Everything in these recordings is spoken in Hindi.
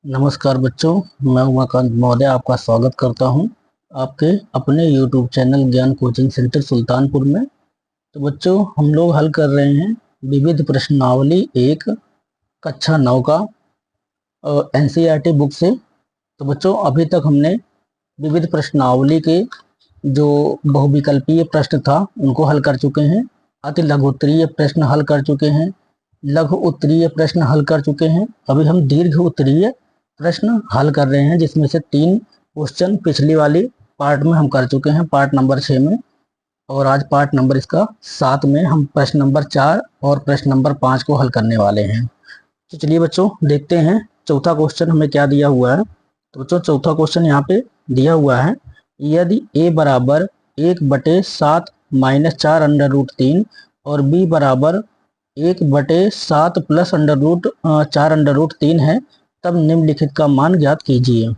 नमस्कार बच्चों, मैं उमाकांत महोदय आपका स्वागत करता हूं आपके अपने YouTube चैनल ज्ञान कोचिंग सेंटर सुल्तानपुर में। तो बच्चों, हम लोग हल कर रहे हैं विविध प्रश्नावली एक कक्षा 9 का NCERT बुक से। तो बच्चों, अभी तक हमने विविध प्रश्नावली के जो बहुविकल्पीय प्रश्न था उनको हल कर चुके हैं, अति लघु उत्तरीय प्रश्न हल कर चुके हैं, लघु उत्तरीय प्रश्न हल कर चुके हैं। अभी हम दीर्घ उत्तरीय प्रश्न हल कर रहे हैं, जिसमें से 3 क्वेश्चन पिछली वाली पार्ट में हम कर चुके हैं, पार्ट नंबर 6 में। और आज पार्ट नंबर इसका 7 में हम प्रश्न नंबर 4 और प्रश्न नंबर 5 को हल करने वाले हैं। तो चलिए बच्चों, देखते हैं चौथा क्वेश्चन हमें क्या दिया हुआ है। तो बच्चों, चौथा क्वेश्चन यहाँ पे दिया हुआ है, यदि a बराबर 1/7 माइनस 4 अंडर रूट 3 और b बराबर 1/7 प्लस 4 अंडर रूट 3 है, तब निम्नलिखित का मान ज्ञात कीजिए।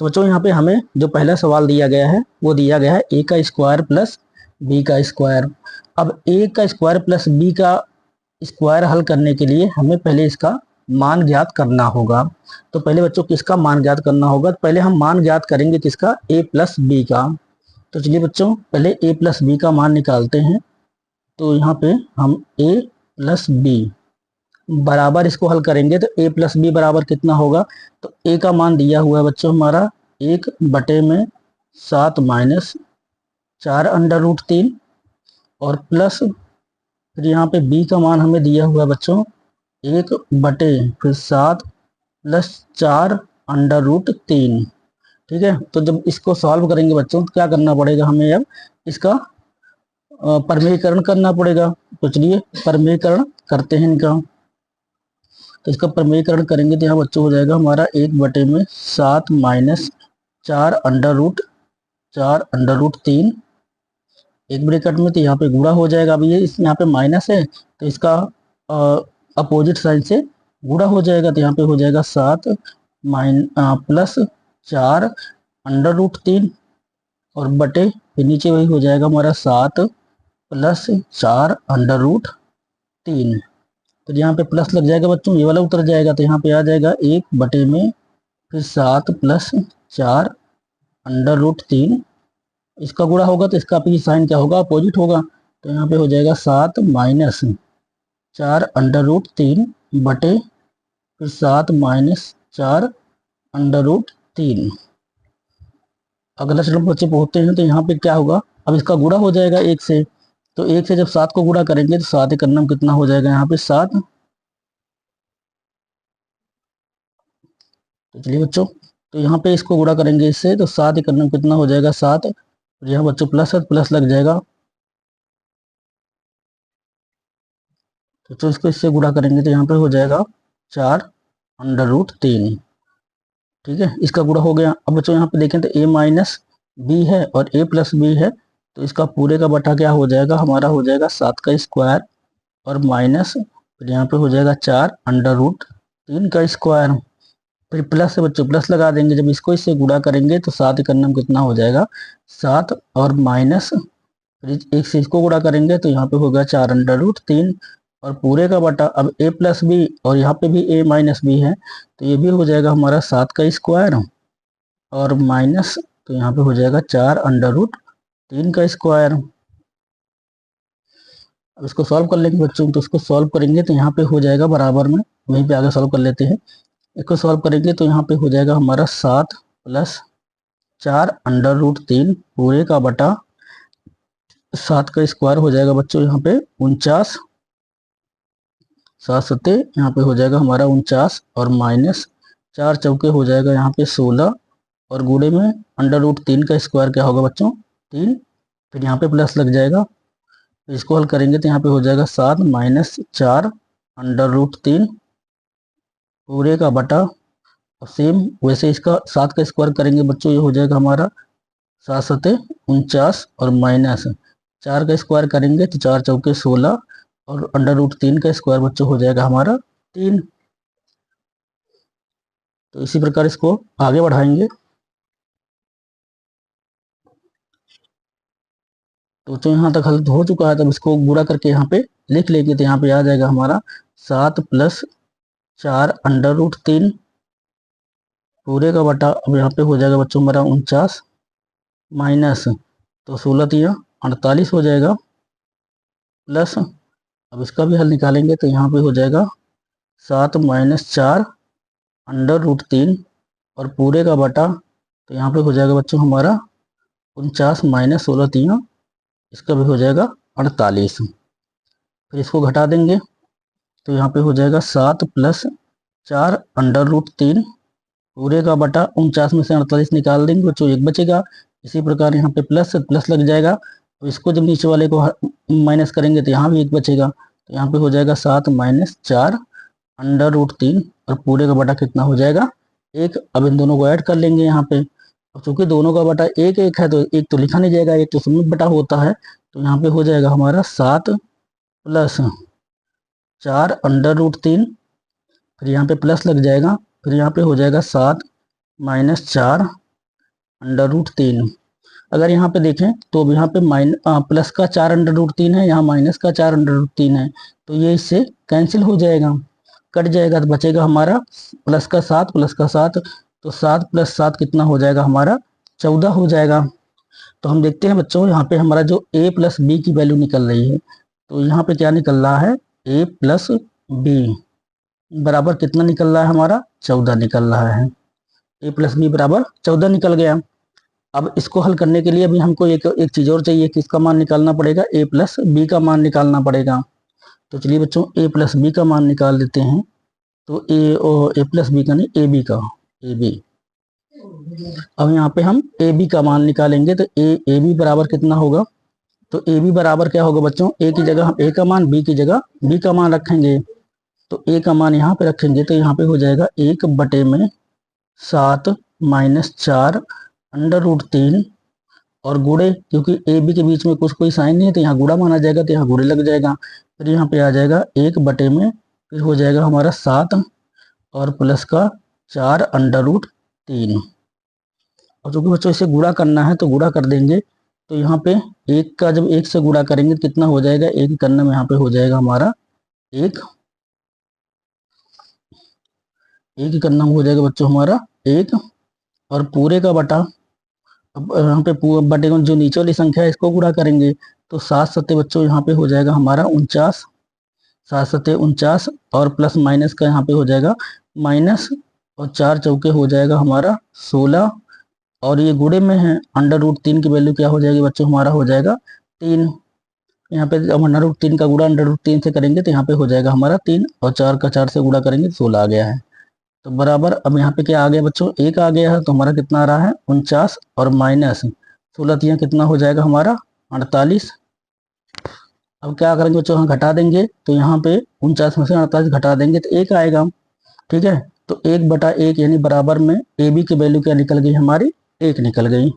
तो बच्चों, यहाँ पे हमें जो पहला सवाल दिया गया है वो दिया गया है a का स्क्वायर प्लस b का स्क्वायर। अब a का स्क्वायर प्लस b का स्क्वायर हल करने के लिए हमें पहले इसका मान ज्ञात करना होगा। तो पहले बच्चों किसका मान ज्ञात करना होगा? तो पहले हम मान ज्ञात करेंगे किसका? a प्लस बी का। तो चलिए बच्चों, पहले a प्लस बी का मान निकालते हैं। तो यहाँ पे हम a प्लस बी बराबर इसको हल करेंगे तो a प्लस बी बराबर कितना होगा? तो a का मान दिया हुआ है बच्चों हमारा 1/7 माइनस 4 अंडर रूट 3 और प्लस फिर यहाँ पे b का मान हमें दिया हुआ है बच्चों 1/7 प्लस 4 अंडर रूट 3। ठीक है, तो जब इसको सॉल्व करेंगे बच्चों तो क्या करना पड़ेगा हमें? अब इसका परमीकरण करना पड़ेगा। तो चलिए परमीकरण करते हैं इनका। तो इसका परमीकरण करेंगे तो यहाँ बच्चों हो जाएगा हमारा 1/7 माइनस 4 अंडर रूट 3 एक ब्रैकेट में, तो यहाँ पे गुणा हो जाएगा। अब ये इस यहाँ पे माइनस है तो इसका अपोजिट साइन से गुणा हो जाएगा। तो यहाँ पे हो जाएगा 7 प्लस 4 अंडर रूट 3 और बटे फिर नीचे वही हो जाएगा हमारा 7 प्लस 4 अंडर रूट 3। तो यहाँ पे प्लस लग जाएगा बच्चों, ये वाला उतर जाएगा। तो यहाँ पे आ जाएगा 1 में फिर 7 प्लस 4 अंडर रूट 3। इसका गुणा होगा तो इसका भी साइन क्या होगा? अपोजिट होगा। तो यहाँ पे हो जाएगा 7 माइनस 4 अंडर रूट 3 बटे फिर 7 माइनस 4 अंडर रूट 3। अगला चलो बच्चे पहुंचते हैं तो यहाँ पे क्या होगा? अब इसका गुणा हो जाएगा 1 से। तो 1 से जब 7 को गुणा करेंगे तो 7 एक नम कितना हो जाएगा यहाँ पे 7। तो चलिए बच्चों, तो यहाँ पे इसको गुणा करेंगे इससे तो 7 एक नम कितना हो जाएगा 7। और यहाँ बच्चों प्लस है, प्लस लग जाएगा। तो इसको इससे गुणा करेंगे तो यहाँ पे हो जाएगा 4 अंडर रूट 3। ठीक है, इसका गुणा हो गया। अब बच्चों यहाँ पे देखें तो a माइनस बी है और a प्लस बी है, तो इसका पूरे का बटा क्या हो जाएगा? हमारा हो जाएगा 7 का स्क्वायर और माइनस फिर यहाँ पे हो जाएगा 4 अंडर रूट 3 का स्क्वायर। फिर प्लस से बच्चों प्लस लगा देंगे। जब इसको इससे गुणा करेंगे तो 7 एक नम कितना हो जाएगा 7 और माइनस फिर 1 से इसको गुणा करेंगे तो यहाँ पे होगा 4 अंडर रूट 3 और पूरे का बटा। अब a प्लस बी और यहाँ पे भी a माइनस बी है, तो ये भी हो जाएगा हमारा 7 का स्क्वायर और माइनस तो यहाँ पे हो जाएगा 4 अंडर रूट 3 का स्क्वायर। अब इसको सॉल्व कर लेंगे बच्चों, तो इसको सॉल्व करेंगे तो यहाँ पे हो जाएगा बराबर में, वहीं पे आगे सॉल्व कर लेते हैं। इसको सॉल्व करेंगे तो यहाँ पे हो जाएगा हमारा 7 प्लस 4 अंडर रूट 3 पूरे का बटा 7 का स्क्वायर हो जाएगा बच्चों यहाँ पे 49। 7 सत्ते यहाँ पे हो जाएगा हमारा 49 और माइनस 4 चौके हो जाएगा यहाँ पे 16 और गुणे में अंडर रूट 3 का स्क्वायर क्या होगा बच्चों? 3। फिर यहाँ पे प्लस लग जाएगा। इसको हल करेंगे तो यहाँ पे हो जाएगा 7 माइनस 4 अंडर रूट 3 पूरे का बटा। और सेम वैसे इसका 7 का स्क्वायर करेंगे बच्चों, ये हो जाएगा हमारा 7 सत्ते 49 और माइनस 4 का स्क्वायर करेंगे तो 4 चौके 16 और अंडर रूट 3 का स्क्वायर बच्चों हो जाएगा हमारा 3। तो इसी प्रकार इसको आगे बढ़ाएंगे। तो यहाँ तक हल हो चुका है, तब इसको गुणा करके यहाँ पे लिख लेंगे तो यहाँ पे आ जाएगा हमारा 7 प्लस 4 अंडर रूट 3 पूरे का बटा, अब यहाँ पे हो जाएगा बच्चों हमारा 49 माइनस, तो 16 तिया 48 हो जाएगा, प्लस अब इसका भी हल निकालेंगे तो यहाँ पे हो जाएगा 7 माइनस 4 अंडर रूट 3 और पूरे का बटा, तो यहाँ पे हो जाएगा बच्चों हमारा 49 माइनस 16 तिया, इसका भी हो जाएगा 48। फिर इसको घटा देंगे तो यहाँ पे हो जाएगा 7 प्लस 4 अंडर रूट 3 पूरे का बटा 49 में से 48 निकाल देंगे बच्चों, एक बचेगा। इसी प्रकार यहाँ पे प्लस प्लस लग जाएगा, तो इसको जब नीचे वाले को माइनस करेंगे तो यहाँ भी एक बचेगा, तो यहाँ पे हो जाएगा 7 माइनस 4 अंडर रूट 3 और पूरे का बटा कितना हो जाएगा 1। अब इन दोनों को ऐड कर लेंगे यहाँ पे। अब चूंकि दोनों का बटा एक एक है तो एक तो लिखा नहीं जाएगा, एक तो शून्य बटा होता है, तो यहाँ पे हो जाएगा हमारा 7 प्लस 4 अंडर रूट 3, फिर यहाँ पे प्लस लग जाएगा, फिर यहाँ पे हो जाएगा 7 माइनस 4 अंडर रूट 3। अगर यहाँ पे देखें तो यहाँ पे प्लस का 4 अंडर रूट 3 है, यहाँ माइनस का 4 अंडर रूट 3 है, तो ये इससे कैंसिल हो जाएगा, कट जाएगा, तो बचेगा हमारा प्लस का 7 प्लस का 7, तो 7 प्लस 7 कितना हो जाएगा हमारा 14 हो जाएगा। तो हम देखते हैं बच्चों यहाँ पे हमारा जो a प्लस बी की वैल्यू निकल रही है, तो यहाँ पे क्या निकल रहा है a प्लस बी बराबर कितना निकल रहा है हमारा 14 निकल रहा है, a प्लस बी बराबर 14 निकल गया। अब इसको हल करने के लिए अभी हमको एक चीज और चाहिए, किसका मान निकालना पड़ेगा, a प्लस बी का मान निकालना पड़ेगा। तो चलिए बच्चों a प्लस बी का मान निकाल देते हैं, तो a प्लस बी का नहीं ए बी का, ए बी। अब यहाँ पे हम ए बी का मान निकालेंगे, तो ए बी बराबर कितना होगा, तो ए बी बराबर क्या होगा बच्चों, ए की जगह हम ए का मान, बी की जगह बी का मान रखेंगे, तो ए का मान यहाँ पे रखेंगे, तो यहाँ पे हो जाएगा 1 बटे में 7 माइनस 4 अंडर रूट 3 और गुड़े, क्योंकि ए बी के बीच में कुछ कोई साइन नहीं है तो यहाँ गुड़ा माना जाएगा, तो यहाँ गुड़े लग जाएगा, फिर यहाँ पे आ जाएगा 1 बटे में, फिर हो जाएगा हमारा 7 और प्लस का 4 अंडर रूट 3। और चूंकि बच्चों इसे गुड़ा करना है तो गुड़ा कर देंगे, तो यहाँ पे एक का जब एक से गुड़ा करेंगे तो कितना हो जाएगा, एक करने में यहाँ पे हो जाएगा हमारा एक करना हो जाएगा बच्चों हमारा एक, और पूरे का बटा, अब यहाँ पे बटे को जो नीचे वाली संख्या है इसको गुणा करेंगे, तो 7 सत्ते बच्चों यहाँ पे हो जाएगा हमारा 49, 7 सत्ते 49 और प्लस माइनस का यहाँ पे हो जाएगा माइनस, और 4 चौके हो जाएगा हमारा 16, और ये गुड़े में है, अंडर रूट 3 की वैल्यू क्या हो जाएगी बच्चों हमारा हो जाएगा 3। यहाँ पे अब अंडर रूट 3 का गुड़ा अंडर रूट 3 से करेंगे तो यहाँ पे हो जाएगा हमारा 3, और 4 का 4 से गुड़ा करेंगे तो 16 आ गया है। तो बराबर अब यहाँ पे क्या आ गया बच्चों, 1 आ गया है, तो हमारा कितना आ रहा है 49 और माइनस 16 तिया कितना हो जाएगा हमारा 48। अब क्या करेंगे बच्चों, हम घटा देंगे, तो यहाँ पे 49 में से 48 घटा देंगे तो 1 आएगा, ठीक है। तो 1 बटा 1 यानी बराबर में ए बी की वैल्यू क्या निकल गई हमारी 1 निकल गई।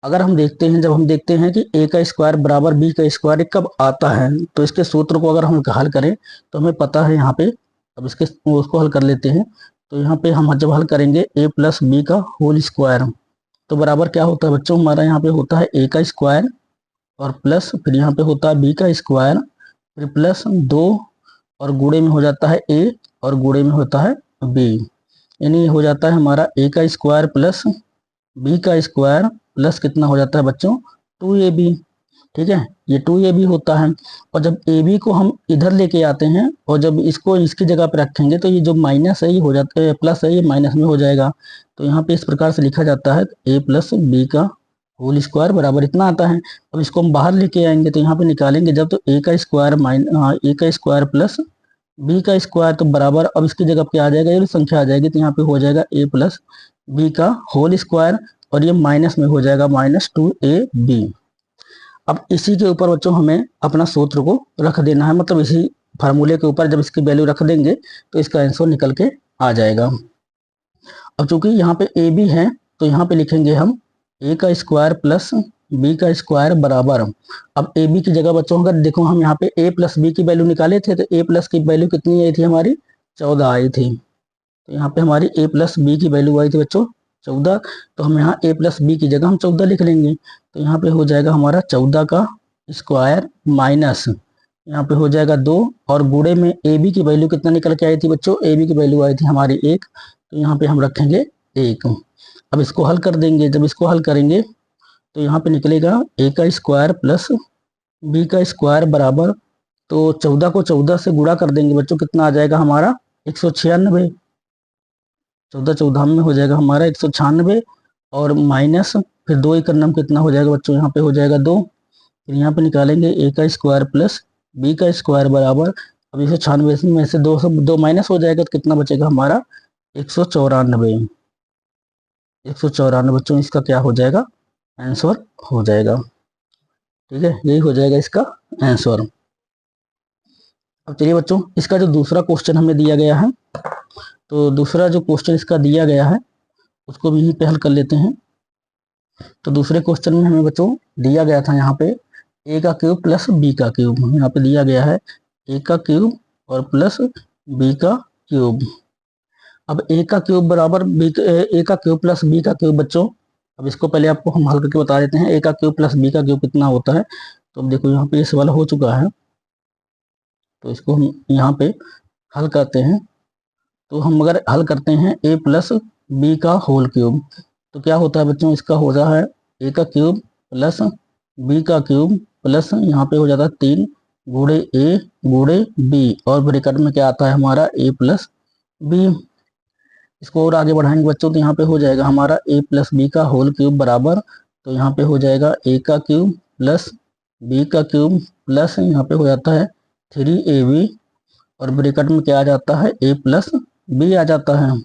अगर हम देखते हैं, जब हम देखते हैं कि a का स्क्वायर बराबर b का स्क्वायर कब आता है, तो इसके सूत्र को अगर हम हल करें तो हमें पता है यहाँ पे, अब इसके उसको हल कर लेते हैं। तो यहाँ पे हम जब हल करेंगे a प्लस बी का होल स्क्वायर, तो बराबर क्या होता है बच्चों हमारा यहाँ पे होता है a का स्क्वायर और प्लस फिर यहाँ पे होता है b का स्क्वायर, फिर प्लस 2 और गुणे में हो जाता है a और गुणे में होता है b, यानी हो जाता है हमारा a का स्क्वायर प्लस b का स्क्वायर प्लस कितना हो जाता है बच्चों 2ab, ठीक है, ये 2ab होता है। और जब ab को हम इधर लेके आते हैं और जब इसको इसकी जगह पे रखेंगे तो ये जो माइनस है ये हो जाता है, प्लस है ये माइनस में हो जाएगा। तो यहाँ पे इस प्रकार से लिखा जाता है a प्लस बी का होल स्क्वायर बराबर इतना आता है। अब इसको हम बाहर लेके आएंगे तो यहाँ पे निकालेंगे जब, तो a का स्क्वायर a का स्क्वायर प्लस b का स्क्वायर, तो बराबर अब इसकी जगह पे आ जाएगा ये संख्या आ जाएगी, तो यहाँ पे हो जाएगा a प्लस बी का होल स्क्वायर और ये माइनस में हो जाएगा -2ab। अब इसी के ऊपर बच्चों हमें अपना सूत्र को रख देना है, मतलब इसी फार्मूले के ऊपर जब इसकी वैल्यू रख देंगे तो इसका आंसर निकल के आ जाएगा। अब चूंकि यहाँ पे ए बी है तो यहाँ पे लिखेंगे हम a का स्क्वायर प्लस b का स्क्वायर बराबर, अब ए बी की जगह बच्चों अगर देखो हम यहाँ पे a प्लस बी की वैल्यू निकाले थे तो a प्लस की वैल्यू कितनी आई थी हमारी 14 आई थी, तो यहाँ पे हमारी a प्लस बी की वैल्यू आई थी बच्चों 14, तो हम यहाँ a प्लस बी की जगह हम 14 लिख लेंगे, तो यहाँ पे हो जाएगा हमारा 14 का स्क्वायर माइनस यहाँ पे हो जाएगा 2 और गुणे में ए बी की वैल्यू कितना निकल के आई थी बच्चों, ए बी की वैल्यू आई थी हमारी 1, तो यहाँ पे हम रखेंगे 1। अब इसको हल कर देंगे, जब इसको हल करेंगे तो यहाँ पे निकलेगा a का स्क्वायर प्लस b का स्क्वायर बराबर, तो 14 को 14 से गुणा कर देंगे बच्चों, कितना आ जाएगा हमारा 196। 14 14 में हो जाएगा हमारा 196, और माइनस फिर 2 एक नाम कितना हो जाएगा बच्चों, यहाँ पे हो जाएगा 2। फिर यहाँ पे निकालेंगे a का स्क्वायर प्लस b का स्क्वायर बराबर, अब 196 में से 2 माइनस हो जाएगा तो कितना बचेगा हमारा 194। 194 बच्चों इसका क्या हो जाएगा, आंसर हो जाएगा। ठीक है, यही हो जाएगा इसका आंसर। अब चलिए बच्चों, इसका जो दूसरा क्वेश्चन हमें दिया गया है, तो दूसरा जो क्वेश्चन इसका दिया गया है उसको भी यहीं पे हल कर लेते हैं। तो दूसरे क्वेश्चन में हमें बच्चों दिया गया था यहाँ पे a का क्यूब प्लस b का क्यूब, यहाँ पे दिया गया है a का क्यूब और प्लस b का क्यूब। अब a का क्यूब बराबर a का क्यूब प्लस b का क्यूब बच्चों, अब इसको पहले आपको हम हल करके बता देते हैं a का क्यूब प्लस b का क्यूब कितना होता है। तो अब देखो यहाँ पे ये सवाल हो चुका है, तो इसको हम यहाँ पे हल करते हैं। तो हम अगर हल करते हैं a प्लस b का होल क्यूब, तो क्या होता है बच्चों, इसका हो रहा है a का क्यूब प्लस b का क्यूब प्लस यहाँ पे हो जाता है 3 गुणे a गुणे b, और ब्रैकेट में क्या आता है हमारा a प्लस b। इसको और आगे बढ़ाएंगे बच्चों, तो यहाँ पे हो जाएगा हमारा a प्लस बी का होल क्यूब बराबर, तो यहाँ पे हो जाएगा a का क्यूब प्लस b का क्यूब प्लस यहाँ पे हो जाता है 3ab, और ब्रैकेट में क्या आ जाता है a प्लस b आ जाता है।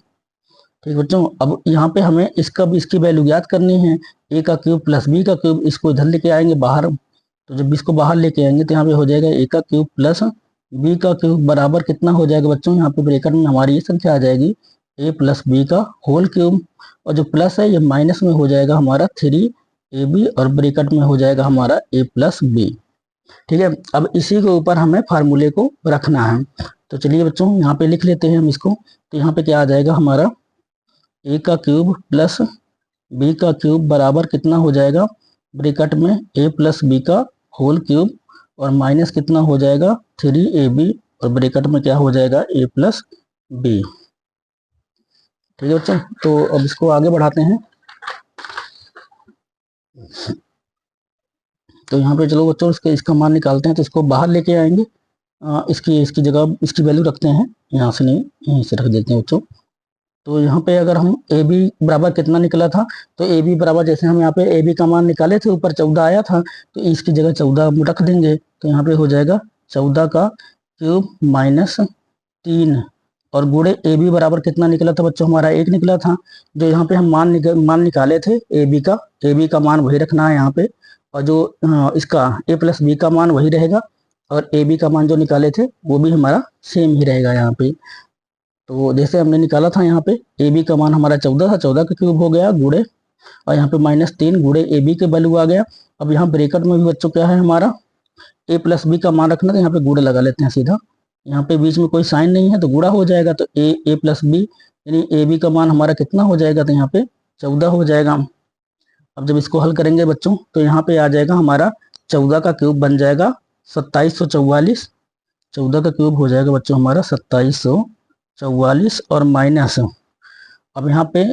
ठीक बच्चों, अब यहाँ पे हमें इसकी वैल्यू याद करनी है, a का क्यूब प्लस b का क्यूब, इसको इधर लेके आएंगे बाहर। तो जब इसको बाहर लेके आएंगे तो यहाँ पे हो जाएगा a का क्यूब प्लस b का क्यूब बराबर कितना हो जाएगा बच्चों, यहाँ पे ब्रैकेट में हमारी ये संख्या आ जाएगी a प्लस बी का होल क्यूब, और जो प्लस है ये माइनस में हो जाएगा हमारा 3ab, और ब्रैकेट में हो जाएगा हमारा a प्लस बी। ठीक है, अब इसी के ऊपर हमें फार्मूले को रखना है। तो चलिए बच्चों यहाँ पे लिख लेते हैं हम इसको। तो यहाँ पे क्या आ जाएगा हमारा a का क्यूब प्लस b का क्यूब बराबर कितना हो जाएगा, ब्रैकेट में a प्लस बी का होल क्यूब, और माइनस कितना हो जाएगा 3ab, और ब्रैकेट में क्या हो जाएगा a प्लस बी। ठीक है बच्चों, तो अब इसको आगे बढ़ाते हैं। तो यहाँ पे चलो बच्चों इसका मान निकालते हैं, तो इसको बाहर लेके आएंगे, इसकी जगह इसकी वैल्यू रखते हैं, यहाँ से नहीं यहीं से रख देते हैं बच्चों। तो यहाँ पे अगर हम ए बी बराबर कितना निकला था, तो ए बी बराबर जैसे हम यहाँ पे ए बी का मान निकाले थे, ऊपर 14 आया था, तो इसकी जगह 14 हम रख देंगे। तो यहाँ पे हो जाएगा 14 का क्यूब माइनस 3, और गुणे ए बी बराबर कितना निकला था बच्चों, हमारा 1 निकला था। जो यहाँ पे हम मान निकाले थे ए बी का मान वही रखना है यहाँ पे, और जो इसका ए प्लस बी का मान वही रहेगा, और ए बी का मान जो निकाले थे वो भी हमारा सेम ही रहेगा यहाँ पे। तो जैसे हमने निकाला था यहाँ पे ए बी का मान हमारा 14 था, 14 का क्यूब हो गया गुणे, और यहाँ पे -3 गुणे ए बी के वैल्यू आ गया। अब यहाँ ब्रैकेट में भी बच्चों क्या है हमारा ए प्लस बी का मान रखना, तो यहाँ पे गुणे लगा लेते हैं सीधा, यहाँ पे बीच में कोई साइन नहीं है तो गुणा हो जाएगा। तो ए प्लस बी यानी ए बी का मान हमारा कितना हो जाएगा, तो यहाँ पे 14 हो जाएगा। अब जब इसको हल करेंगे बच्चों, तो यहाँ पे आ जाएगा हमारा 14 का क्यूब बन जाएगा 2744, 14 का क्यूब हो जाएगा बच्चों हमारा 2744, और माइनस अब यहाँ पे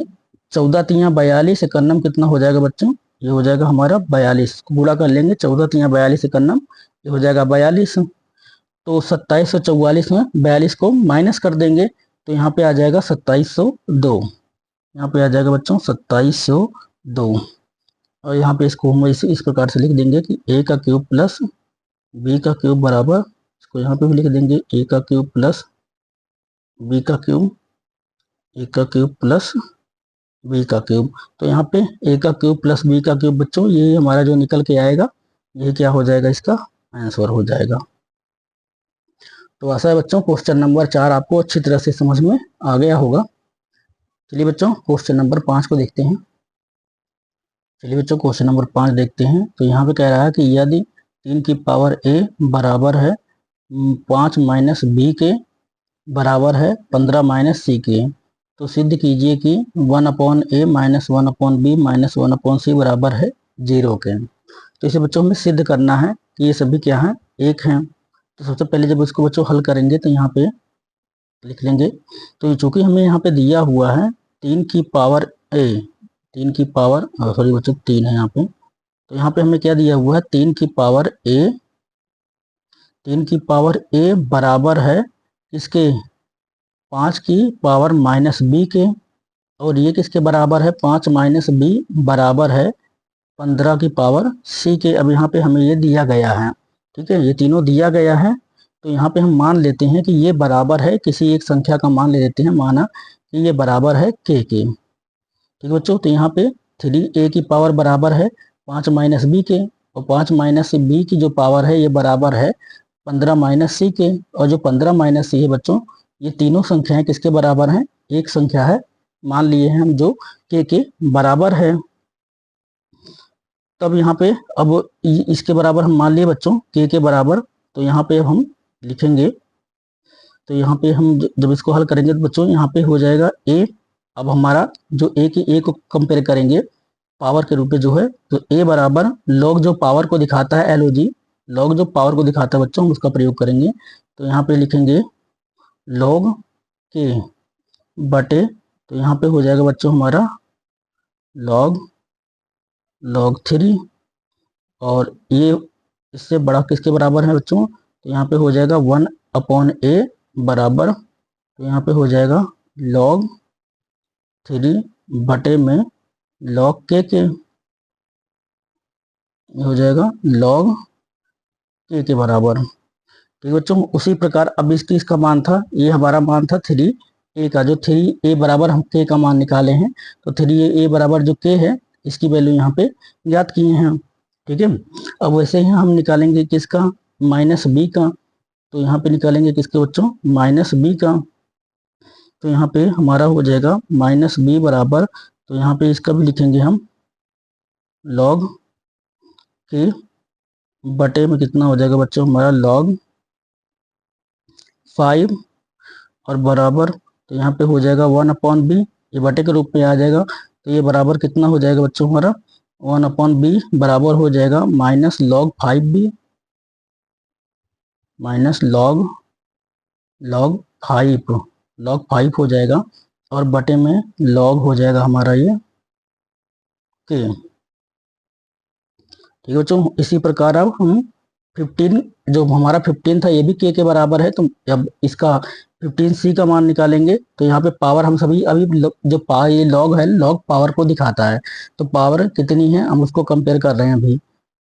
14 तियाँ 42, एकन्नम कितना हो जाएगा बच्चों, ये हो जाएगा हमारा 42, गुणा कर लेंगे 14 तियाँ 42 एकन्नम, ये हो जाएगा 42। तो 2744 में 42 को माइनस कर देंगे, तो यहाँ पे आ जाएगा 2702, यहाँ पे आ जाएगा बच्चों 2702, और यहाँ पे इसको हम इस प्रकार से लिख देंगे कि a का क्यूब प्लस b का क्यूब बराबर, इसको यहाँ पे भी लिख देंगे a का क्यूब प्लस b का क्यूब, a का क्यूब प्लस b का क्यूब। तो यहाँ पे a का क्यूब प्लस b का क्यूब बच्चों ये हमारा जो निकल के आएगा, ये क्या हो जाएगा, इसका आंसर हो जाएगा। तो आशा है बच्चों क्वेश्चन नंबर 4 आपको अच्छी तरह से समझ में आ गया होगा। चलिए बच्चों क्वेश्चन नंबर 5 को देखते हैं। चलिए बच्चों क्वेश्चन नंबर 5 देखते हैं। तो यहाँ पे कह रहा है कि यदि 3 की पावर a बराबर है 5 माइनस बी के बराबर है 15 माइनस सी के, तो सिद्ध कीजिए कि 1/a minus 1/b minus 1/c बराबर है 0 के। तो इसे बच्चों हमें सिद्ध करना है कि ये सभी क्या है, एक हैं। तो सबसे पहले जब इसको बच्चों हल करेंगे, तो यहाँ पे लिख लेंगे। तो ये चूंकि हमें यहाँ पे दिया हुआ है 3 की पावर ए, 3 की पावर सॉरी बच्चों 3 है यहाँ पे, तो यहाँ पे हमें क्या दिया हुआ है 3 की पावर ए, 3 की पावर ए बराबर है किसके 5 की पावर माइनस बी के, और ये किसके बराबर है 5 माइनस बी बराबर है 15 की पावर सी के। अब यहाँ पे हमें ये दिया गया है, ठीक है, ये तीनों दिया गया है। तो यहाँ पे हम मान लेते हैं कि ये बराबर है किसी एक संख्या का मान ले लेते हैं, माना कि ये बराबर है के। ठीक है बच्चों, तो यहाँ पे 3a की पावर बराबर है 5 माइनस बी के, और 5 माइनस बी की जो पावर है ये बराबर है 15 माइनस सी के। और जो 15 माइनस सी है बच्चों, ये तीनों संख्याएं किसके बराबर हैं, एक संख्या है मान लिए हैं हम जो के बराबर है। तब यहाँ पे अब इसके बराबर हम मान लिए बच्चों के बराबर, तो यहाँ पे अब हम लिखेंगे। तो यहाँ पे हम जब इसको हल करेंगे तो बच्चों यहाँ पे हो जाएगा ए। अब हमारा जो ए को कंपेयर करेंगे पावर के रूप में जो है, तो ए बराबर लॉग जो पावर को दिखाता है एलओजी, लॉग जो पावर को दिखाता है बच्चों हम उसका प्रयोग करेंगे। तो यहाँ पे लिखेंगे लॉग के बटे, तो यहाँ पे हो जाएगा बच्चों हमारा लॉग 3, और ये इससे बड़ा किसके बराबर है बच्चों, तो यहाँ पे हो जाएगा 1/a बराबर, तो यहाँ पे हो जाएगा log 3 बटे में log के हो जाएगा log के बराबर। ठीक है बच्चों, उसी प्रकार अब इसका मान था, ये हमारा मान था 3a का, जो 3a बराबर हम के का मान निकाले हैं, तो 3a बराबर जो के है इसकी वैल्यू यहाँ पे ज्ञात किए हैं। ठीक है, अब वैसे ही हम निकालेंगे किसका माइनस बी का, तो यहाँ पे निकालेंगे किसके बच्चों माइनस बी का। तो यहाँ पे हमारा हो जाएगा माइनस बी बराबर, तो यहाँ पे इसका भी लिखेंगे हम लॉग के बटे में कितना हो जाएगा बच्चों हमारा log 5, और बराबर, तो यहाँ पे हो जाएगा 1/b, ये बटे के रूप में आ जाएगा। तो ये बराबर कितना हो जाएगा बच्चों हमारा 1/b बराबर हो जाएगा minus log 5b, minus log 5 हो जाएगा, और बटे में log हो जाएगा हमारा ये के। ठीक है बच्चों, इसी प्रकार अब हम 15 जो हमारा 15 था ये भी के बराबर है, तो अब इसका 15c का मान निकालेंगे। तो यहाँ पे पावर हम सभी अभी जो ये लॉग है लॉग पावर को दिखाता है, तो पावर कितनी है हम उसको कंपेयर कर रहे हैं अभी।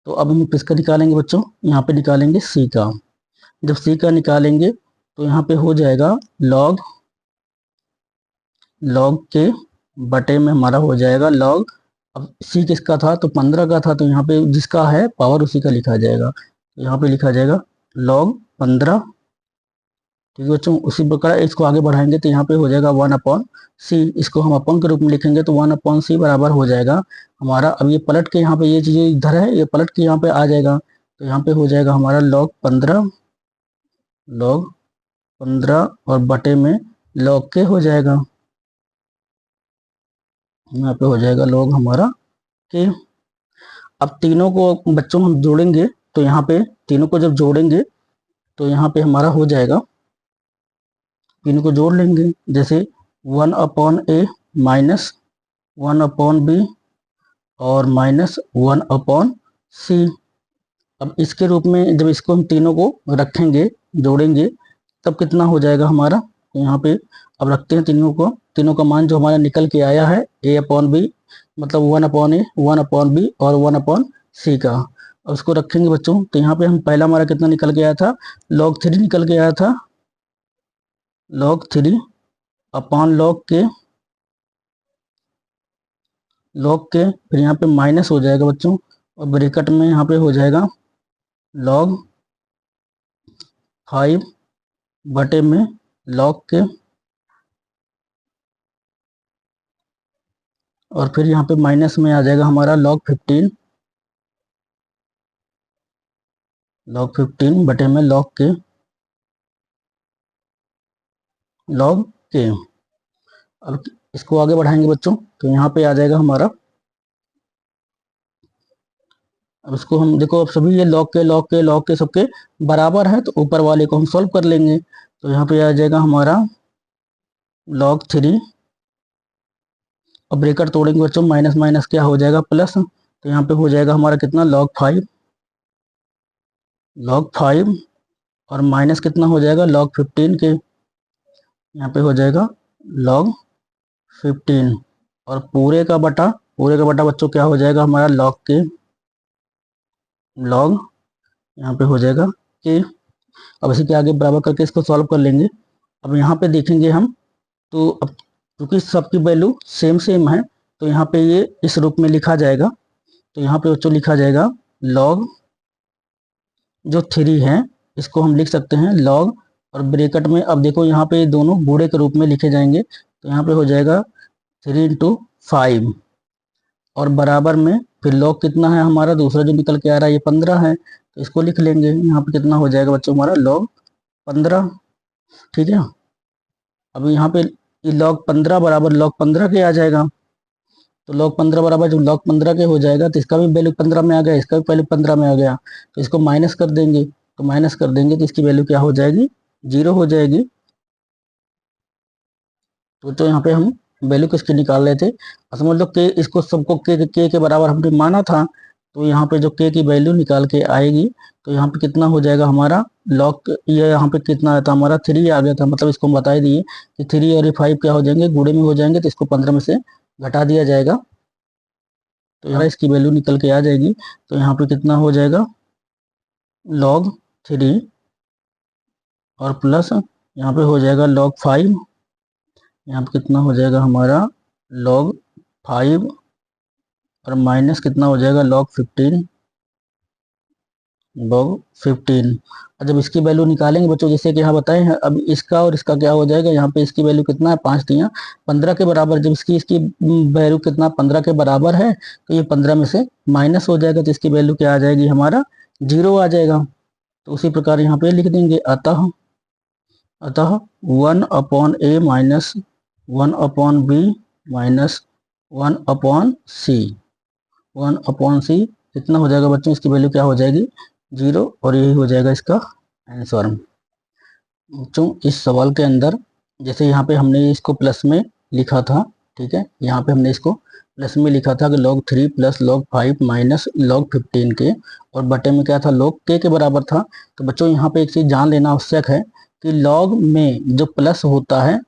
तो अब हम किसका निकालेंगे बच्चों, यहाँ पे निकालेंगे c का। जब c का निकालेंगे तो यहाँ पे हो जाएगा लॉग के बटे में हमारा हो जाएगा लॉग, अब c किसका था तो 15 का था, तो यहाँ पे जिसका है पावर उसी का लिखा जाएगा, तो यहाँ पे लिखा जाएगा log 15। ठीक है बच्चों, उसी प्रकार इसको आगे बढ़ाएंगे तो यहाँ पे हो जाएगा 1/c, इसको हम अपन के रूप में लिखेंगे तो 1/c बराबर हो जाएगा हमारा। अब ये पलट के यहाँ पे ये चीज़ इधर है ये पलट के यहाँ पे आ जाएगा, तो यहाँ पे हो जाएगा हमारा log 15 और बटे में log के हो जाएगा, यहाँ पे हो जाएगा log हमारा के। अब तीनों को बच्चों हम जोड़ेंगे, तो यहाँ पे तीनों को जब जोड़ेंगे तो यहाँ पे हमारा हो जाएगा, तीनों को जोड़ लेंगे, जैसे 1/a माइनस 1/b और माइनस 1/c। अब इसके रूप में जब इसको हम तीनों को रखेंगे जोड़ेंगे तब कितना हो जाएगा हमारा, तो यहाँ पे अब रखते हैं तीनों का मान जो हमारा निकल के आया है a/b मतलब 1/a 1/b और 1/c का। अब उसको रखेंगे बच्चों, तो यहाँ पे हम पहला हमारा कितना निकल के आया था log 3 निकल के आया था, log 3 अपॉन log के फिर यहाँ पे माइनस हो जाएगा बच्चों, और ब्रैकेट में यहाँ पे हो जाएगा log 5 बटे में log के, और फिर यहाँ पे माइनस में आ जाएगा हमारा log 15 बटे में log के। अब इसको आगे बढ़ाएंगे बच्चों, तो यहाँ पे आ जाएगा हमारा, अब इसको हम देखो अब सभी ये log के सबके बराबर है, तो ऊपर वाले को हम सॉल्व कर लेंगे। तो यहाँ पे आ जाएगा हमारा log 3 और ब्रेकेट तोड़ेंगे बच्चों, माइनस माइनस क्या हो जाएगा प्लस, तो यहाँ पे हो जाएगा हमारा कितना log 5 और माइनस कितना हो जाएगा log 15 के, यहाँ पे हो जाएगा log 15 और पूरे का बटा बच्चों क्या हो जाएगा हमारा log यहाँ पे हो जाएगा के। अब इसी के आगे बराबर करके इसको सॉल्व कर लेंगे। अब यहाँ पे देखेंगे हम, तो अब क्योंकि सबकी वैल्यू सेम सेम है तो यहाँ पे ये इस रूप में लिखा जाएगा। तो यहाँ पे बच्चों लिखा जाएगा log जो 3 है इसको हम लिख सकते हैं log, और ब्रैकेट में अब देखो यहाँ पे दोनों गुणे के रूप में लिखे जाएंगे, तो यहाँ पे हो जाएगा 3 इंटू 5 और बराबर में फिर log कितना है हमारा दूसरा जो निकल के आ रहा है ये 15 है, तो इसको लिख लेंगे। यहाँ पे कितना हो जाएगा बच्चों हमारा log 15, ठीक है। अब यहाँ पे log 15 बराबर log 15 के आ जाएगा, तो log 15 बराबर जब log 15 के हो जाएगा तो इसका भी वैल्यू 15 में आ गया, इसका भी पहले 15 में आ गया, तो इसको माइनस कर देंगे, तो इसकी वैल्यू क्या हो जाएगी 0 हो जाएगी। तो यहाँ पे हम वैल्यू किसकी निकाल रहे थे, समझ लो के, इसको सबको के बराबर हमने माना था, तो यहाँ पे जो के की वैल्यू निकाल के आएगी तो यहाँ पे कितना हो जाएगा हमारा लॉग, ये यहाँ पे कितना आया था हमारा 3 आ गया था, मतलब इसको हम बता ही दिए कि 3 और 5 क्या हो जाएंगे गुणे में हो जाएंगे, तो इसको 15 में से घटा दिया जाएगा, तो यहाँ इसकी वैल्यू निकल के आ जाएगी। तो यहाँ पे कितना हो जाएगा log 3 और प्लस यहाँ पे हो जाएगा log 5, यहाँ पे कितना हो जाएगा हमारा log 5 और माइनस कितना हो जाएगा log 15, और जब इसकी वैल्यू निकालेंगे बच्चों जैसे कि यहाँ बताए हैं, अब इसका और इसका क्या हो जाएगा, यहाँ पे इसकी वैल्यू कितना है 5 दिया 15 के बराबर, जब इसकी इसकी वैल्यू कितना 15 के बराबर है तो ये 15 में से माइनस हो जाएगा, तो इसकी वैल्यू क्या आ जाएगी हमारा 0 आ जाएगा। तो उसी प्रकार यहाँ पे लिख देंगे अतः 1/a minus 1/b minus 1/c, 1/c कितना हो जाएगा बच्चों, इसकी वैल्यू क्या हो जाएगी 0, और यही हो जाएगा इसका आंसर। बच्चों इस सवाल के अंदर जैसे यहाँ पे हमने इसको प्लस में लिखा था, ठीक है, यहाँ पे हमने इसको प्लस में लिखा था कि log 3 plus log 5 minus log 15 के, और बटे में क्या था log के बराबर था। तो बच्चों यहाँ पे एक चीज जान लेना आवश्यक है कि log में जो प्लस होता है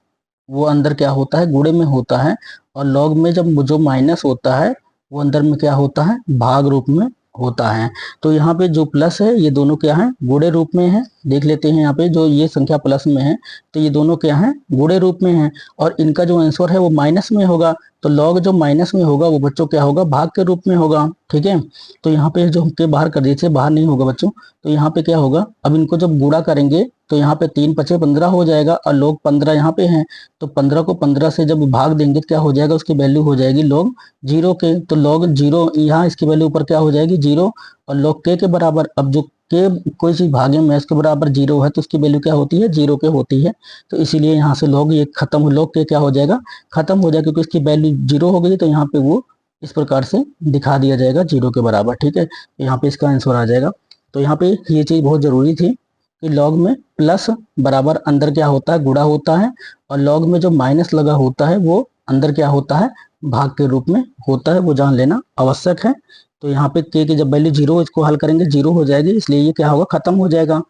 वो अंदर क्या होता है गुणे में होता है, और log में जब जो माइनस होता है वो अंदर में क्या होता है भाग रूप में होता है। तो यहाँ पे जो प्लस है ये दोनों क्या है गुणे रूप में है, देख लेते हैं यहाँ पे जो ये संख्या प्लस में है तो ये दोनों क्या है गुणे रूप में है, और इनका जो आंसर है वो माइनस में होगा, तो log जो माइनस में होगा वो बच्चों क्या होगा भाग के रूप में होगा, ठीक है। तो यहाँ पे जो के बाहर कर दीजिए, बाहर नहीं होगा बच्चों, तो यहाँ पे क्या होगा अब इनको जब गुणा करेंगे तो यहाँ पे 3 × 5 = 15 हो जाएगा, और log 15 यहाँ पे है, तो 15 को 15 से जब भाग देंगे तो क्या हो जाएगा उसकी वैल्यू हो जाएगी log 0 के, तो log 0 यहाँ इसकी वैल्यू ऊपर क्या हो जाएगी 0, और log के बराबर, अब जो के कोई चीज भागे में इसके बराबर 0 है तो उसकी वैल्यू क्या होती है 0 के होती है, तो इसीलिए यहाँ से log ये खत्म हो, log के क्या हो जाएगा खत्म हो जाएगा, क्योंकि इसकी वैल्यू 0 हो गई, तो यहाँ पे वो इस प्रकार से दिखा दिया जाएगा 0 के बराबर, ठीक है, तो यहाँ पे इसका आंसर आ जाएगा। तो यहाँ पे ये चीज बहुत जरूरी थी कि log में प्लस बराबर अंदर क्या होता है गुणा होता है, और log में जो माइनस लगा होता है वो अंदर क्या होता है भाग के रूप में होता है, वो जान लेना आवश्यक है। तो यहाँ पे के की जब वैल्यू 0 इसको हल करेंगे 0 हो जाएगी, इसलिए ये क्या होगा खत्म हो जाएगा,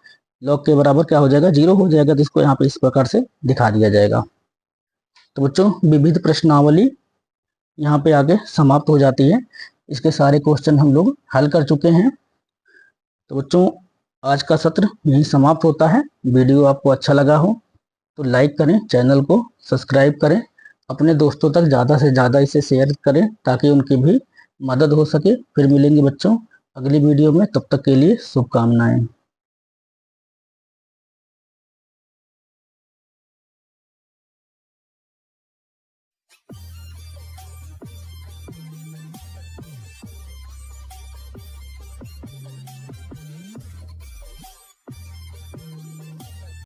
log के बराबर क्या हो जाएगा 0 हो जाएगा, तो इसको यहाँ पे इस प्रकार से दिखा दिया जाएगा। तो बच्चों विविध प्रश्नावली यहाँ पे आगे समाप्त हो जाती है, इसके सारे क्वेश्चन हम लोग हल कर चुके हैं। तो बच्चों आज का सत्र यहीं समाप्त होता है। वीडियो आपको अच्छा लगा हो तो लाइक करें, चैनल को सब्सक्राइब करें, अपने दोस्तों तक ज़्यादा से ज़्यादा इसे शेयर करें ताकि उनकी भी मदद हो सके। फिर मिलेंगे बच्चों अगली वीडियो में, तब तक के लिए शुभकामनाएं।